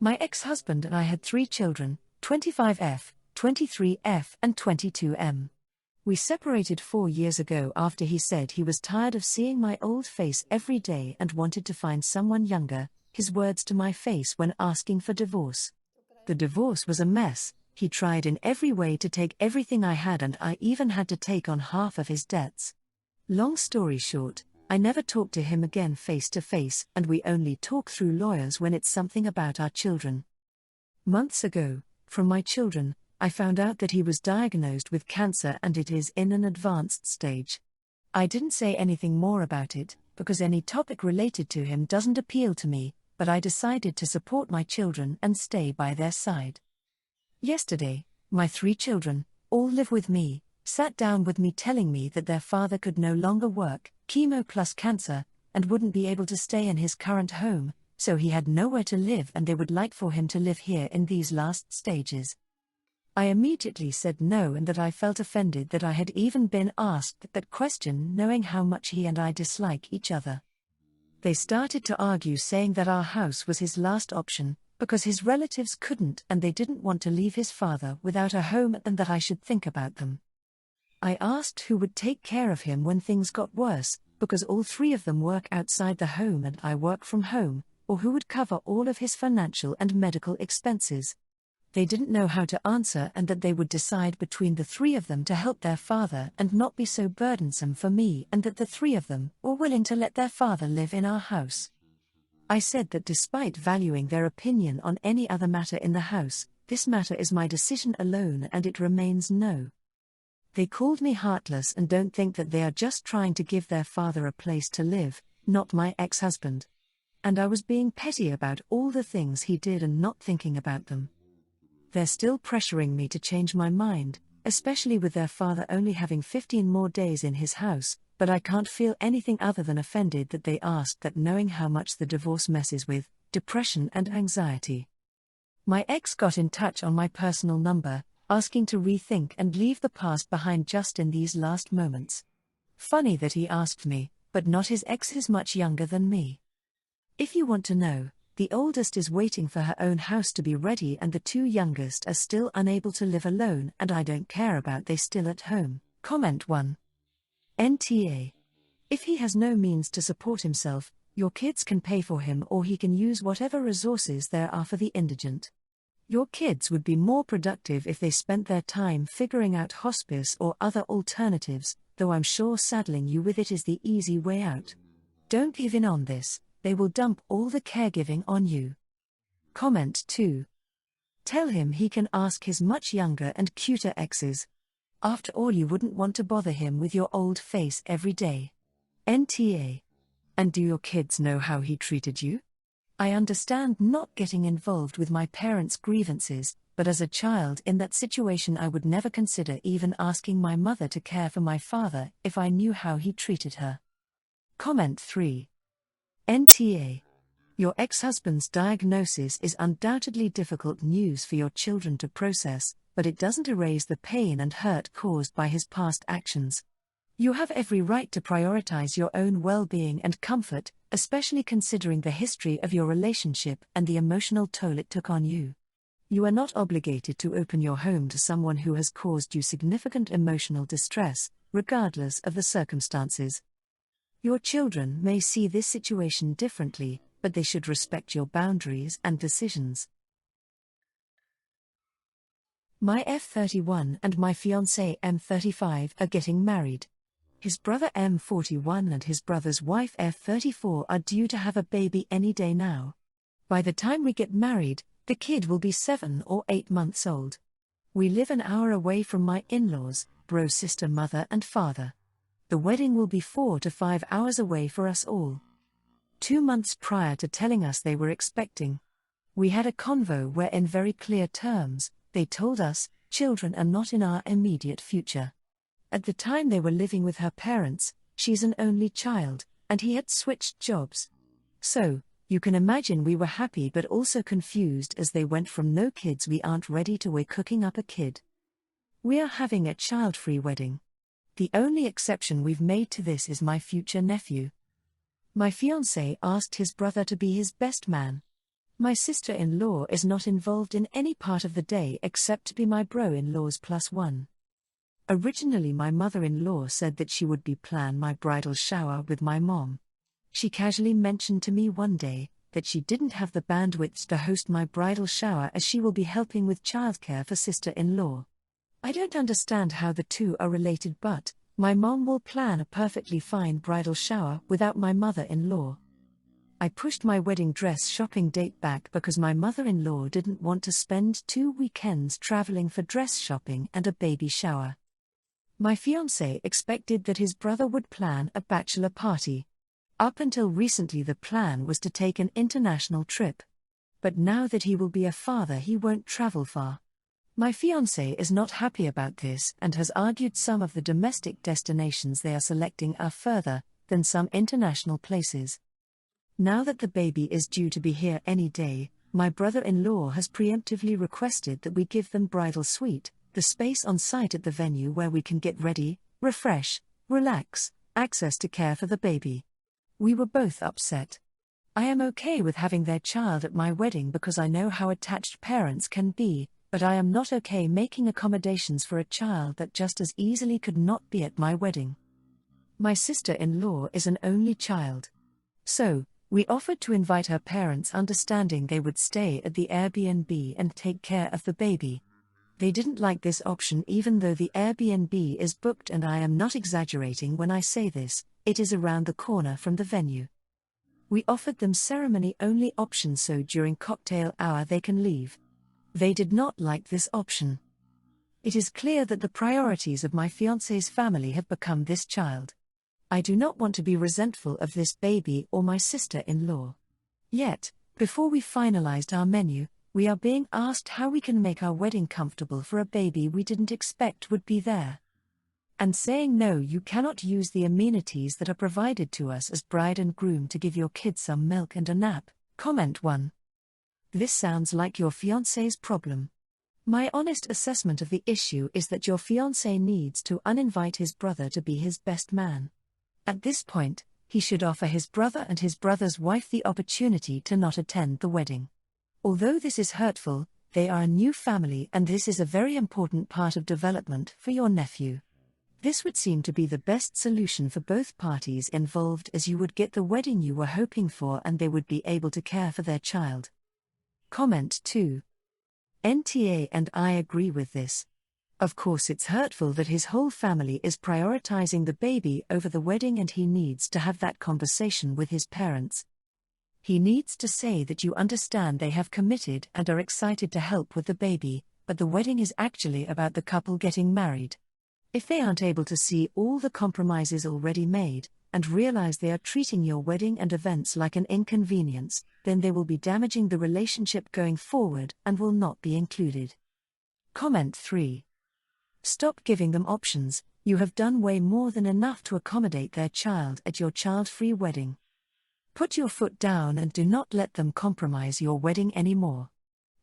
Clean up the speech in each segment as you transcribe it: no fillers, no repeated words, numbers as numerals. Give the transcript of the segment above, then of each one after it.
My ex-husband and I had 3 children, 25F, 23F and 22M. We separated 4 years ago after he said he was tired of seeing my old face every day and wanted to find someone younger, his words to my face when asking for divorce. The divorce was a mess. He tried in every way to take everything I had, and I even had to take on half of his debts. Long story short, I never talked to him again face to face, and we only talk through lawyers when it's something about our children. Months ago, from my children, I found out that he was diagnosed with cancer and it is in an advanced stage. I didn't say anything more about it, because any topic related to him doesn't appeal to me, but I decided to support my children and stay by their side. Yesterday, my 3 children, all live with me, sat down with me telling me that their father could no longer work, chemo plus cancer, and wouldn't be able to stay in his current home, so he had nowhere to live and they would like for him to live here in these last stages. I immediately said no, and that I felt offended that I had even been asked that question, knowing how much he and I dislike each other. They started to argue, saying that our house was his last option, because his relatives couldn't and they didn't want to leave his father without a home, and that I should think about them. I asked who would take care of him when things got worse, because all 3 of them work outside the home and I work from home, or who would cover all of his financial and medical expenses. They didn't know how to answer, and that they would decide between the 3 of them to help their father and not be so burdensome for me, and that the 3 of them were willing to let their father live in our house. I said that despite valuing their opinion on any other matter in the house, this matter is my decision alone and it remains no. They called me heartless and don't think that they are just trying to give their father a place to live, not my ex-husband. And I was being petty about all the things he did and not thinking about them. They're still pressuring me to change my mind, especially with their father only having 15 more days in his house, but I can't feel anything other than offended that they asked that, knowing how much the divorce messes with depression and anxiety. My ex got in touch on my personal number, asking to rethink and leave the past behind just in these last moments. Funny that he asked me, but not his ex is much younger than me. If you want to know, the oldest is waiting for her own house to be ready and the 2 youngest are still unable to live alone, and I don't care about they still at home. Comment 1. NTA. If he has no means to support himself, your kids can pay for him, or he can use whatever resources there are for the indigent. Your kids would be more productive if they spent their time figuring out hospice or other alternatives, though I'm sure saddling you with it is the easy way out. Don't give in on this, they will dump all the caregiving on you. Comment 2. Tell him he can ask his much younger and cuter exes. After all, you wouldn't want to bother him with your old face every day. NTA. And do your kids know how he treated you? I understand not getting involved with my parents' grievances, but as a child in that situation I would never consider even asking my mother to care for my father if I knew how he treated her. Comment 3. NTA. Your ex-husband's diagnosis is undoubtedly difficult news for your children to process, but it doesn't erase the pain and hurt caused by his past actions. You have every right to prioritize your own well-being and comfort, especially considering the history of your relationship and the emotional toll it took on you. You are not obligated to open your home to someone who has caused you significant emotional distress, regardless of the circumstances. Your children may see this situation differently, but they should respect your boundaries and decisions. My F31 and my fiancé M35 are getting married. His brother M41 and his brother's wife F34 are due to have a baby any day now. By the time we get married, the kid will be 7 or 8 months old. We live an hour away from my in-laws, bro's sister, mother and father. The wedding will be 4 to 5 hours away for us all. 2 months prior to telling us they were expecting, we had a convo where in very clear terms, they told us, children are not in our immediate future. At the time they were living with her parents, she's an only child, and he had switched jobs. So, you can imagine we were happy but also confused as they went from no kids we aren't ready to we're cooking up a kid. We are having a child-free wedding. The only exception we've made to this is my future nephew. My fiancé asked his brother to be his best man. My sister-in-law is not involved in any part of the day except to be my bro-in-law's +1. Originally my mother-in-law said that she would plan my bridal shower with my mom. She casually mentioned to me one day that she didn't have the bandwidth to host my bridal shower as she will be helping with childcare for sister-in-law. I don't understand how the two are related, but my mom will plan a perfectly fine bridal shower without my mother-in-law. I pushed my wedding dress shopping date back because my mother-in-law didn't want to spend 2 weekends traveling for dress shopping and a baby shower. My fiancé expected that his brother would plan a bachelor party. Up until recently the plan was to take an international trip. But now that he will be a father he won't travel far. My fiancé is not happy about this and has argued some of the domestic destinations they are selecting are further than some international places. Now that the baby is due to be here any day, my brother-in-law has preemptively requested that we give them bridal suite, the space on site at the venue where we can get ready, refresh, relax, access to care for the baby. We were both upset. I am okay with having their child at my wedding because I know how attached parents can be, but I am not okay making accommodations for a child that just as easily could not be at my wedding. My sister-in-law is an only child. So, we offered to invite her parents, understanding they would stay at the Airbnb and take care of the baby. They didn't like this option even though the Airbnb is booked, and I am not exaggerating when I say this, it is around the corner from the venue. We offered them ceremony-only option so during cocktail hour they can leave. They did not like this option. It is clear that the priorities of my fiancé's family have become this child. I do not want to be resentful of this baby or my sister-in-law. Yet, before we finalized our menu, we are being asked how we can make our wedding comfortable for a baby we didn't expect would be there. And saying no, you cannot use the amenities that are provided to us as bride and groom to give your kids some milk and a nap. Comment 1. This sounds like your fiancé's problem. My honest assessment of the issue is that your fiancé needs to uninvite his brother to be his best man. At this point, he should offer his brother and his brother's wife the opportunity to not attend the wedding. Although this is hurtful, they are a new family and this is a very important part of development for your nephew. This would seem to be the best solution for both parties involved, as you would get the wedding you were hoping for and they would be able to care for their child. Comment 2. NTA and I agree with this. Of course it's hurtful that his whole family is prioritizing the baby over the wedding and he needs to have that conversation with his parents. He needs to say that you understand they have committed and are excited to help with the baby, but the wedding is actually about the couple getting married. If they aren't able to see all the compromises already made, and realize they are treating your wedding and events like an inconvenience, then they will be damaging the relationship going forward and will not be included. Comment 3. Stop giving them options. You have done way more than enough to accommodate their child at your child-free wedding. Put your foot down and do not let them compromise your wedding anymore.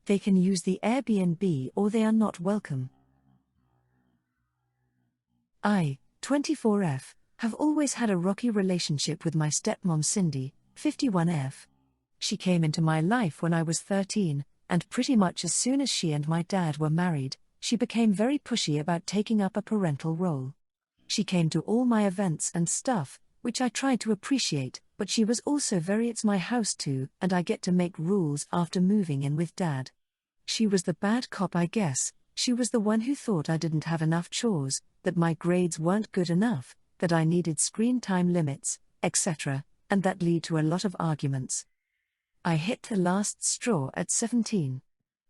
They can use the Airbnb or they are not welcome. I, 24F, have always had a rocky relationship with my stepmom Cindy, 51F. She came into my life when I was 13, and pretty much as soon as she and my dad were married, she became very pushy about taking up a parental role. She came to all my events and stuff, which I tried to appreciate, but she was also very "it's my house too, and I get to make rules" after moving in with dad. She was the bad cop, I guess. She was the one who thought I didn't have enough chores, that my grades weren't good enough, that I needed screen time limits, etc., and that led to a lot of arguments. I hit the last straw at 17.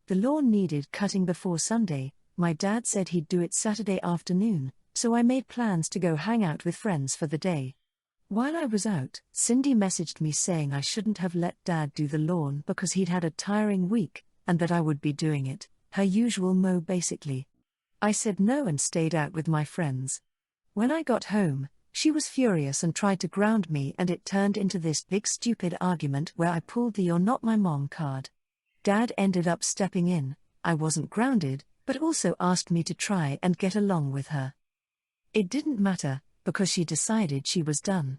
The lawn needed cutting before Sunday. My dad said he'd do it Saturday afternoon, so I made plans to go hang out with friends for the day. While I was out, Cindy messaged me saying I shouldn't have let dad do the lawn because he'd had a tiring week, and that I would be doing it, her usual mo basically. I said no and stayed out with my friends. When I got home, she was furious and tried to ground me, and it turned into this big stupid argument where I pulled the "you're not my mom" card. Dad ended up stepping in. I wasn't grounded, but also asked me to try and get along with her. It didn't matter, because she decided she was done.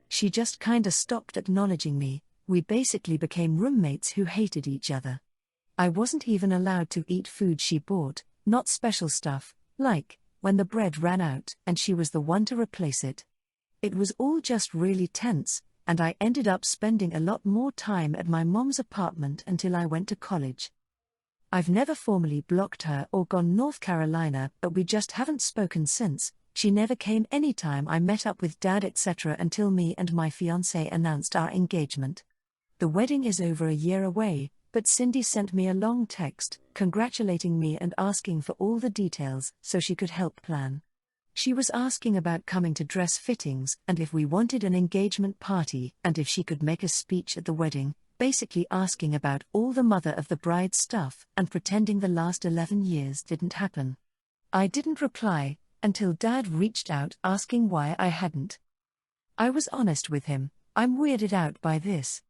She just kinda stopped acknowledging me, We basically became roommates who hated each other. I wasn't even allowed to eat food she bought, not special stuff, like when the bread ran out and she was the one to replace it. It was all just really tense, and I ended up spending a lot more time at my mom's apartment until I went to college. I've never formally blocked her or gone North Carolina, but we just haven't spoken since. She never came anytime I met up with dad etc. until me and my fiancé announced our engagement. The wedding is over a year away, but Cindy sent me a long text, congratulating me and asking for all the details so she could help plan. She was asking about coming to dress fittings and if we wanted an engagement party and if she could make a speech at the wedding, basically asking about all the mother of the bride stuff and pretending the last 11 years didn't happen. I didn't reply, until Dad reached out asking why I hadn't. I was honest with him, I'm weirded out by this.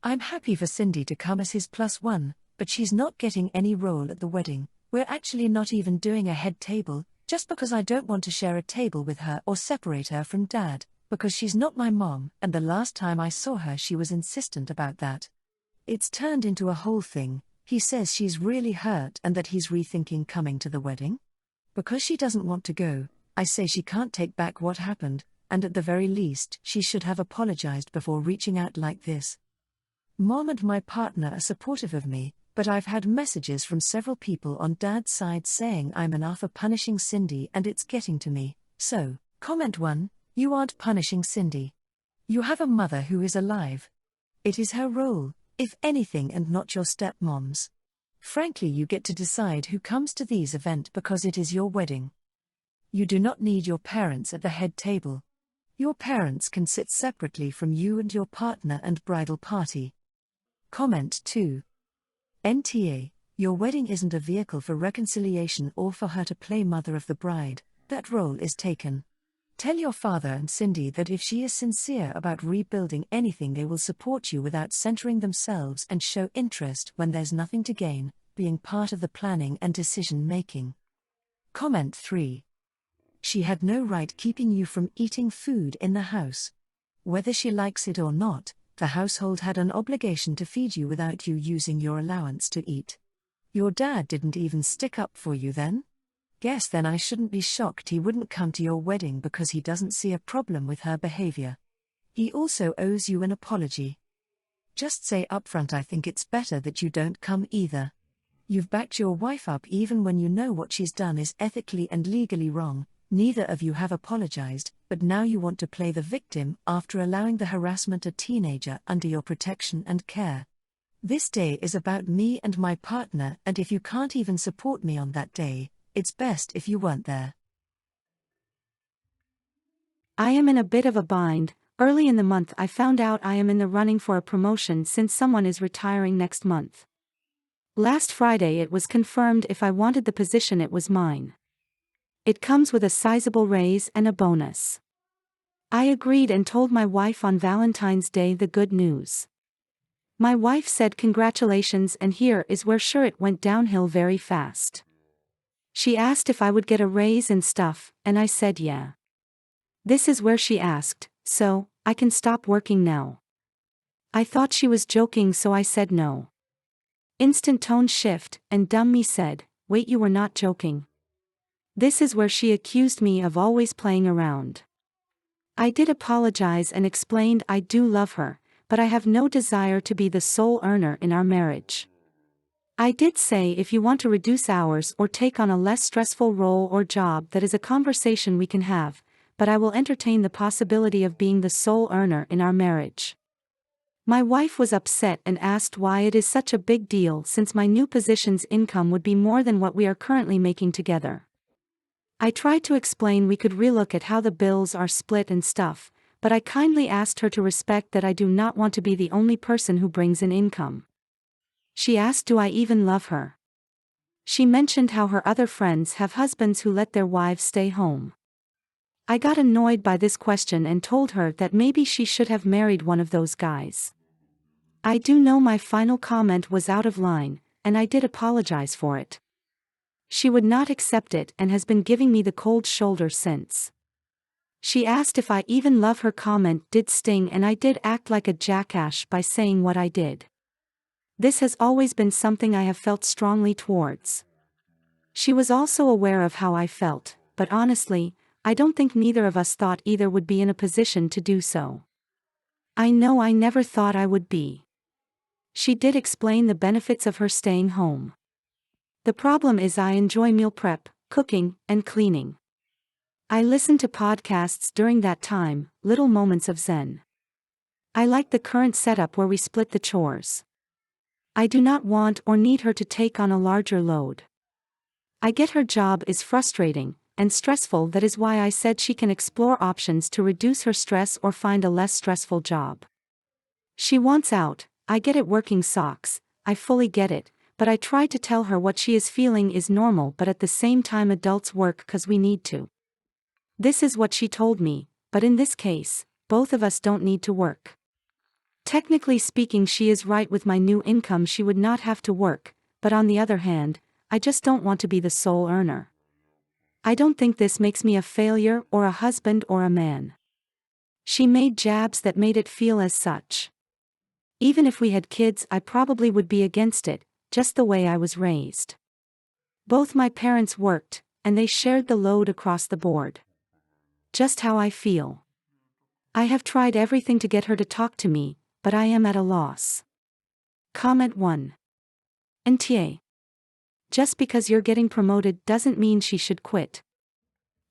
I'm happy for Cindy to come as his +1, but she's not getting any role at the wedding. We're actually not even doing a head table, just because I don't want to share a table with her or separate her from Dad, because she's not my mom, and the last time I saw her she was insistent about that. It's turned into a whole thing. He says she's really hurt and that he's rethinking coming to the wedding. Because she doesn't want to go, I say she can't take back what happened, and at the very least she should have apologized before reaching out like this. Mom and my partner are supportive of me, but I've had messages from several people on Dad's side saying I'm an for punishing Cindy and it's getting to me. So, comment 1, you aren't punishing Cindy. You have a mother who is alive. It is her role, if anything, and not your stepmom's. Frankly, you get to decide who comes to these events because it is your wedding. You do not need your parents at the head table. Your parents can sit separately from you and your partner and bridal party. Comment 2. NTA, your wedding isn't a vehicle for reconciliation or for her to play mother of the bride, that role is taken. Tell your father and Cindy that if she is sincere about rebuilding anything they will support you without centering themselves and show interest when there's nothing to gain, being part of the planning and decision making. Comment 3. She had no right keeping you from eating food in the house. Whether she likes it or not, the household had an obligation to feed you without you using your allowance to eat. Your dad didn't even stick up for you then? Guess then I shouldn't be shocked he wouldn't come to your wedding because he doesn't see a problem with her behavior. He also owes you an apology. Just say upfront, I think it's better that you don't come either. You've backed your wife up even when you know what she's done is ethically and legally wrong. Neither of you have apologized, but now you want to play the victim after allowing the harassment a teenager under your protection and care. This day is about me and my partner, and if you can't even support me on that day, it's best if you weren't there. I am in a bit of a bind. Early in the month I found out I am in the running for a promotion since someone is retiring next month. Last Friday it was confirmed if I wanted the position it was mine. It comes with a sizable raise and a bonus. I agreed and told my wife on Valentine's Day the good news. My wife said congratulations, and here is where sure it went downhill very fast. She asked if I would get a raise and stuff, and I said yeah. This is where she asked, so, I can stop working now? I thought she was joking, so I said no. Instant tone shift, and dumb me said, wait, you were not joking? This is where she accused me of always playing around. I did apologize and explained I do love her, but I have no desire to be the sole earner in our marriage. I did say if you want to reduce hours or take on a less stressful role or job, that is a conversation we can have, but I will entertain the possibility of being the sole earner in our marriage. My wife was upset and asked why it is such a big deal since my new position's income would be more than what we are currently making together. I tried to explain we could relook at how the bills are split and stuff, but I kindly asked her to respect that I do not want to be the only person who brings in income. She asked do I even love her. She mentioned how her other friends have husbands who let their wives stay home. I got annoyed by this question and told her that maybe she should have married one of those guys. I do know my final comment was out of line, and I did apologize for it. She would not accept it and has been giving me the cold shoulder since. She asked if I even love her. Comment did sting, and I did act like a jackass by saying what I did. This has always been something I have felt strongly towards. She was also aware of how I felt, but honestly, I don't think neither of us thought either would be in a position to do so. I know I never thought I would be. She did explain the benefits of her staying home. The problem is I enjoy meal prep, cooking, and cleaning. I listen to podcasts during that time, little moments of zen. I like the current setup where we split the chores. I do not want or need her to take on a larger load. I get her job is frustrating and stressful. That is why I said she can explore options to reduce her stress or find a less stressful job. She wants out. I get it. Working sucks, I fully get it, but I try to tell her what she is feeling is normal, but at the same time adults work 'cause we need to. This is what she told me, but in this case, both of us don't need to work. Technically speaking, she is right. With my new income she would not have to work, but on the other hand, I just don't want to be the sole earner. I don't think this makes me a failure or a husband or a man. She made jabs that made it feel as such. Even if we had kids, I probably would be against it, just the way I was raised. Both my parents worked, and they shared the load across the board. Just how I feel. I have tried everything to get her to talk to me, but I am at a loss. Comment 1. NTA. Just because you're getting promoted doesn't mean she should quit.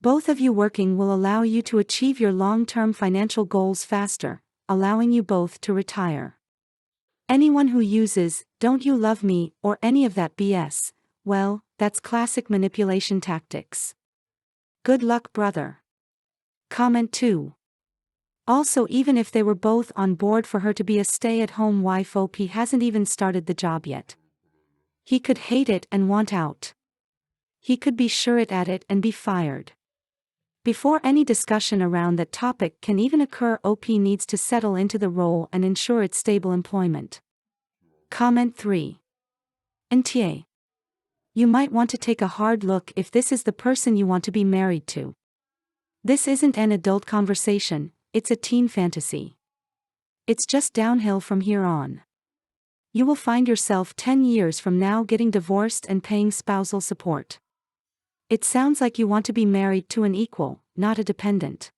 Both of you working will allow you to achieve your long-term financial goals faster, allowing you both to retire. Anyone who uses, "don't you love me," or any of that BS, well, that's classic manipulation tactics. Good luck, brother. Comment 2. Also, even if they were both on board for her to be a stay-at-home wife, OP hasn't even started the job yet. He could hate it and want out. He could be sure at it and be fired. Before any discussion around that topic can even occur, OP needs to settle into the role and ensure its stable employment. Comment 3. NTA. You might want to take a hard look if this is the person you want to be married to. This isn't an adult conversation, it's a teen fantasy. It's just downhill from here on. You will find yourself 10 years from now getting divorced and paying spousal support. It sounds like you want to be married to an equal, not a dependent.